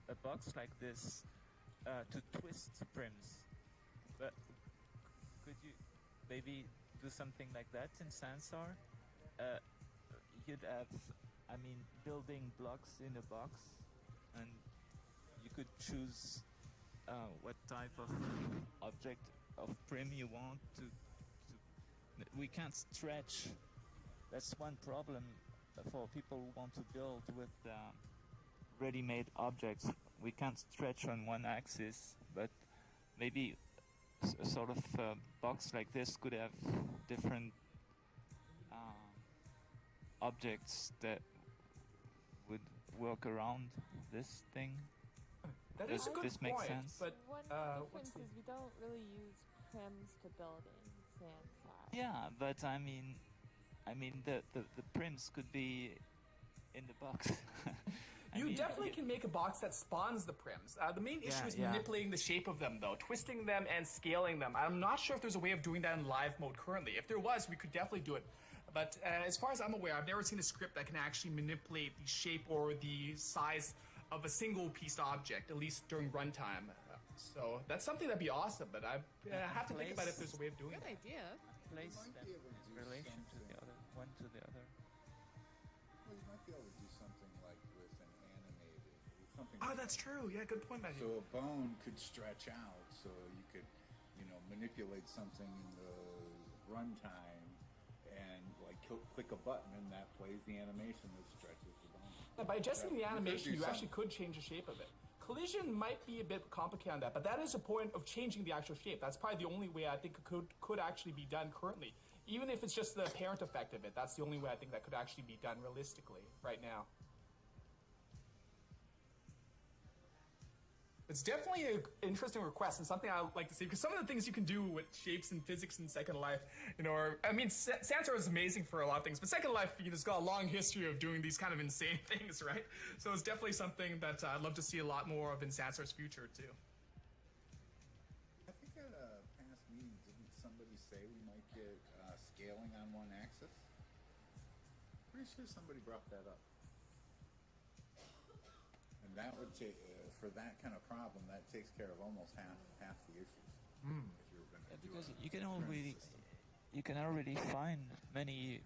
[SPEAKER 6] a box like this to twist prims. But could you maybe do something like that in Sansar? You'd have, building blocks in a box, and you could choose what type of object of prim you want to. We can't stretch. That's one problem for people who want to build with ready-made objects. We can't stretch on one axis, but maybe sort of box like this could have different objects that would work around this thing.
[SPEAKER 2] That is a good
[SPEAKER 6] this make
[SPEAKER 2] point,
[SPEAKER 6] sense?
[SPEAKER 2] but
[SPEAKER 10] One difference is we don't really use prims to build in Sansar.
[SPEAKER 6] Yeah, but I mean the prims could be in the box.
[SPEAKER 2] You definitely can make a box that spawns the prims. The main issue is manipulating the shape of them, though, twisting them and scaling them. I'm not sure if there's a way of doing that in live mode currently. If there was, we could definitely do it. But as far as I'm aware, I've never seen a script that can actually manipulate the shape or the size of a single-piece object, at least during runtime. So that's something that'd be awesome, but I have to think about if there's a way of doing
[SPEAKER 10] Good
[SPEAKER 2] it.
[SPEAKER 10] idea.
[SPEAKER 6] Place them in relation to the other, one to the other.
[SPEAKER 5] Well, you might be able to do something like with an animated, something.
[SPEAKER 2] Oh, that's true. Yeah, good point, Matthew.
[SPEAKER 5] So a bone could stretch out, so you could, manipulate something in the runtime, and like click a button, and that plays the animation that stretches the bone.
[SPEAKER 2] Yeah, by adjusting the animation, you actually could change the shape of it. Collision might be a bit complicated on that, but that is a point of changing the actual shape. That's probably the only way I think it could actually be done currently. Even if it's just the parent effect of it, that's the only way I think that could actually be done realistically right now. It's definitely an interesting request and something I would like to see, because some of the things you can do with shapes and physics in Second Life, Sansar is amazing for a lot of things, but Second Life, it's got a long history of doing these kind of insane things, right? So it's definitely something that I'd love to see a lot more of in Sansar's future, too.
[SPEAKER 5] I think at a past meeting, didn't somebody say we might get scaling on one axis? Pretty sure somebody brought that up. And that would take, for that kind of problem, that takes care of almost half the issues. If you were going to
[SPEAKER 6] Because you can already find many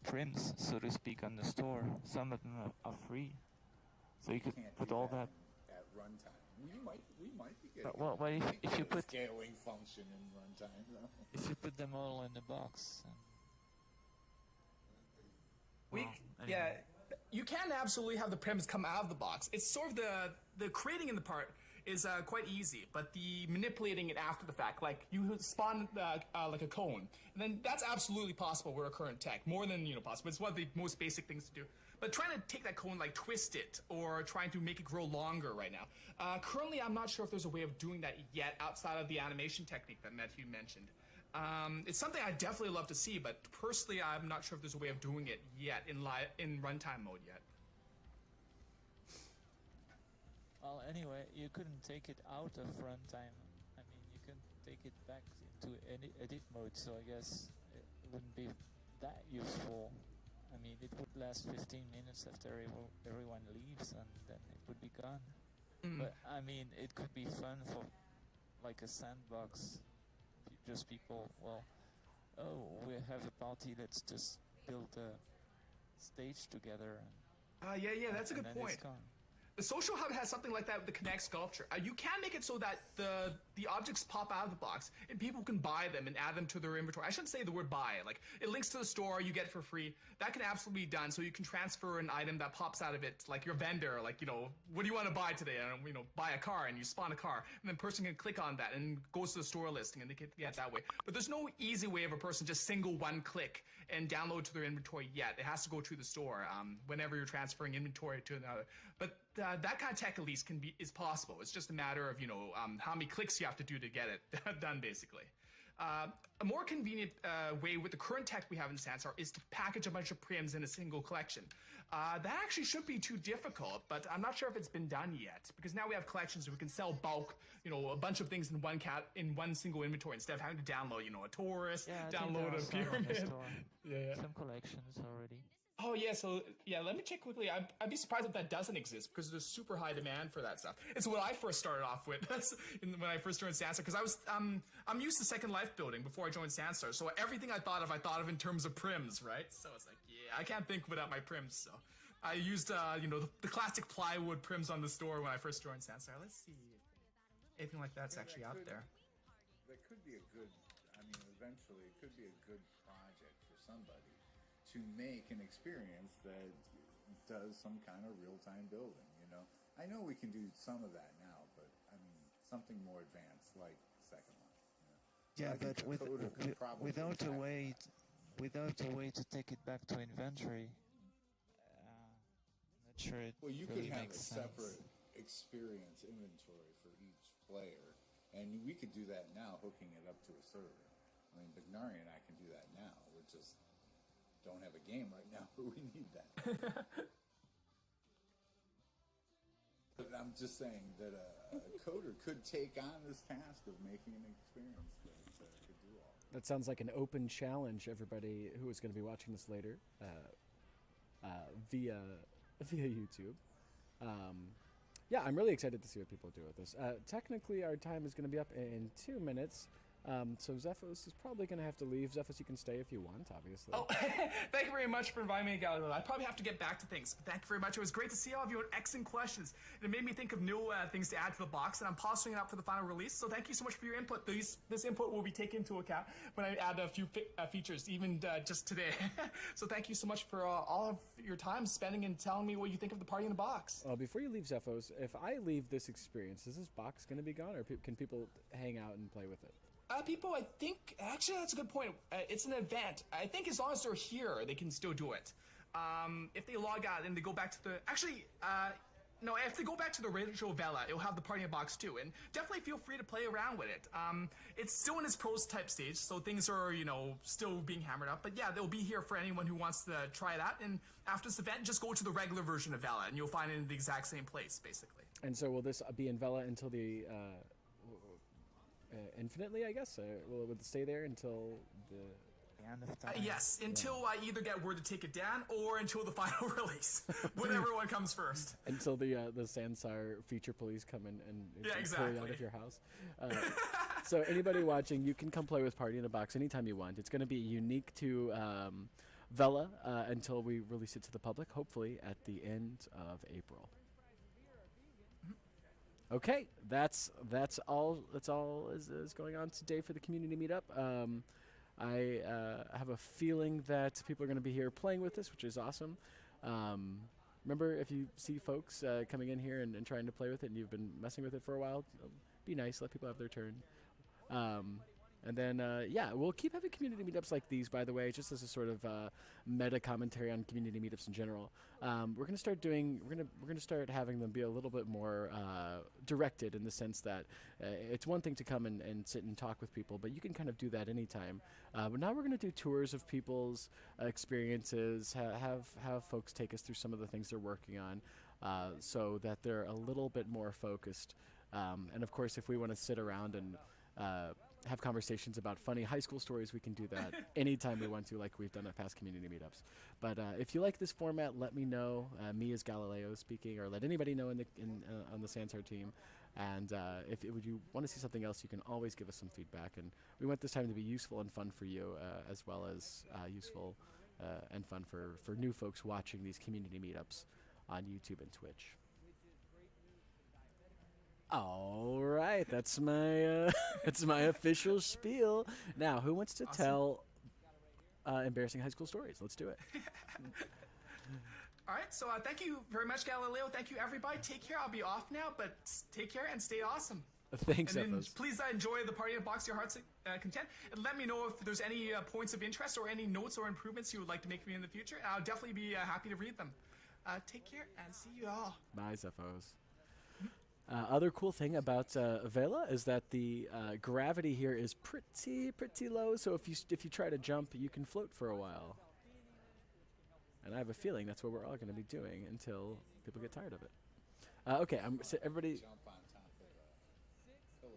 [SPEAKER 6] prims, so to speak, on the store. Some of them are free, so you could put all that.
[SPEAKER 5] At runtime, we might be getting
[SPEAKER 6] But, well, if you put
[SPEAKER 5] scaling function in runtime, though.
[SPEAKER 6] if you put them all in the box.
[SPEAKER 2] Yeah, you can absolutely have the prims come out of the box. It's sort of the creating in the part is quite easy, but the manipulating it after the fact, like you spawn like a cone, and then that's absolutely possible with our current tech, more than possible. It's one of the most basic things to do. But trying to take that cone, like twist it, or trying to make it grow longer right now. Currently, I'm not sure if there's a way of doing that yet outside of the animation technique that Matthew mentioned. It's something I'd definitely love to see, but personally, I'm not sure if there's a way of doing it yet in runtime mode yet.
[SPEAKER 6] Well, anyway, you couldn't take it out of runtime. I mean, you can take it back into edit mode, so I guess it wouldn't be that useful. I mean, it would last 15 minutes after everyone leaves, and then it would be gone. But I mean, it could be fun for like a sandbox. Just people, we have a party, let's just build a stage together.
[SPEAKER 2] Yeah, that's a good point. The Social Hub has something like that with the Connect sculpture. You can make it so that the objects pop out of the box and people can buy them and add them to their inventory. I shouldn't say the word buy. Like, it links to the store, you get it for free. That can absolutely be done, so you can transfer an item that pops out of it, like your vendor, like, what do you want to buy today? And, buy a car, and you spawn a car. And then a person can click on that and goes to the store listing, and they can get that way. But there's no easy way of a person just single one click and download to their inventory yet. It has to go to the store whenever you're transferring inventory to another. But that kind of tech at least is possible. It's just a matter of how many clicks you have to do to get it done, basically. A more convenient way with the current tech we have in Sansar is to package a bunch of prims in a single collection. That actually shouldn't be too difficult, but I'm not sure if it's been done yet, because now we have collections where we can sell bulk, a bunch of things in one single inventory instead of having to download, a Taurus, download a pyramid. Yeah.
[SPEAKER 6] Some collections already.
[SPEAKER 2] Oh, yeah, so, let me check quickly. I'd be surprised if that doesn't exist, because there's super high demand for that stuff. It's what I first started off with when I first joined Sansar, because I'm used to Second Life building before I joined Sansar, so everything I thought of in terms of prims, right? So it's like, I can't think without my prims, so I used, the classic plywood prims on the store when I first joined Sansar. Let's see if anything like that's actually out there.
[SPEAKER 5] That could be eventually, it could be a good project for somebody to make an experience that does some kind of real-time building, I know we can do some of that now, but, something more advanced, like Second Life,
[SPEAKER 6] Yeah,
[SPEAKER 5] I think
[SPEAKER 6] but
[SPEAKER 5] the coder could probably
[SPEAKER 6] without a
[SPEAKER 5] tackle
[SPEAKER 6] way,
[SPEAKER 5] that.
[SPEAKER 6] without a way to take it back to inventory, not sure it
[SPEAKER 5] Well, you
[SPEAKER 6] really
[SPEAKER 5] could have a
[SPEAKER 6] makes sense.
[SPEAKER 5] separate experience inventory for each player, and we could do that now, hooking it up to a server. I mean, Bignari and I can do that now. We just don't have a game right now where we need that. But I'm just saying that a coder could take on this task of making an experience that could do all that.
[SPEAKER 1] That sounds like an open challenge. Everybody who is going to be watching this later via YouTube. Yeah, I'm really excited to see what people do with this. Technically, our time is going to be up in 2 minutes. So Zephos is probably going to have to leave. Zephos, you can stay if you want, obviously.
[SPEAKER 2] Oh, thank you very much for inviting me, Galileo. I probably have to get back to things. Thank you very much. It was great to see all of you and excellent questions. It made me think of new things to add to the box, and I'm polishing it up for the final release. So thank you so much for your input. This input will be taken into account when I add a few features, even just today. So thank you so much for all of your time spending and telling me what you think of the party in the box.
[SPEAKER 1] Well, before you leave, Zephos, if I leave this experience, is this box going to be gone, or can people hang out and play with it?
[SPEAKER 2] People, I think, actually, that's a good point. It's an event. I think as long as they're here, they can still do it. If they log out and they go back to the, no, if they go back to the original Vhela, it'll have the party in box too, and definitely feel free to play around with it. It's still in its prototype stage, so things are, still being hammered up, but yeah, they'll be here for anyone who wants to try that, and after this event, just go to the regular version of Vhela, and you'll find it in the exact same place, basically.
[SPEAKER 1] And so will this be in Vhela until the, infinitely, I guess? Will it stay there until the
[SPEAKER 6] end of time?
[SPEAKER 2] Yes, until I either get word to take it down or until the final release. Whatever one comes first.
[SPEAKER 1] Until the Sansar feature police come in and pull you out of your house. So anybody watching, you can come play with Party in a Box anytime you want. It's going to be unique to Vhela until we release it to the public, hopefully at the end of April. Okay, that's all is going on today for the community meetup. I have a feeling that people are going to be here playing with this, which is awesome. Remember, if you see folks coming in here and trying to play with it and you've been messing with it for a while, be nice, let people have their turn. And then, yeah, we'll keep having community meetups like these, by the way, just as a sort of meta commentary on community meetups in general. We're gonna start having them be a little bit more directed in the sense that it's one thing to come and sit and talk with people, but you can kind of do that anytime. But now we're gonna do tours of people's experiences, have folks take us through some of the things they're working on, so that they're a little bit more focused. And of course, if we want to sit around and have conversations about funny high school stories, we can do that anytime we want to, like we've done at past community meetups. But if you like this format, let me know. Me as Galileo speaking, or let anybody know on the Sansar team. And if you want to see something else, you can always give us some feedback. And we want this time to be useful and fun for you, as well as useful and fun for new folks watching these community meetups on YouTube and Twitch. All right, that's my official spiel. Now, who wants to tell embarrassing high school stories? Let's do it.
[SPEAKER 2] All right, so thank you very much, Galileo. Thank you, everybody. Take care. I'll be off now, but take care and stay awesome.
[SPEAKER 1] Thanks,
[SPEAKER 2] and then
[SPEAKER 1] Zephos.
[SPEAKER 2] please enjoy the party in a box to your heart's content. And let me know if there's any points of interest or any notes or improvements you would like to make for me in the future. I'll definitely be happy to read them. Take care and see you all.
[SPEAKER 1] Bye, Zephos. Other cool thing about Vhela is that the gravity here is pretty low. So if you try to jump, you can float for a while. And I have a feeling that's what we're all going to be doing until people get tired of it. Okay, so everybody.
[SPEAKER 5] Jump on top of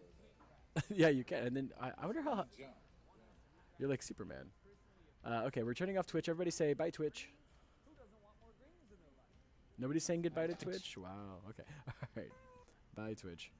[SPEAKER 5] the pillar.
[SPEAKER 1] Yeah, you can. And then I wonder how. You're like Superman. Okay, we're turning off Twitch. Everybody say bye, Twitch. Nobody's saying goodbye to Twitch? Wow. Okay. All right. Bye, Twitch.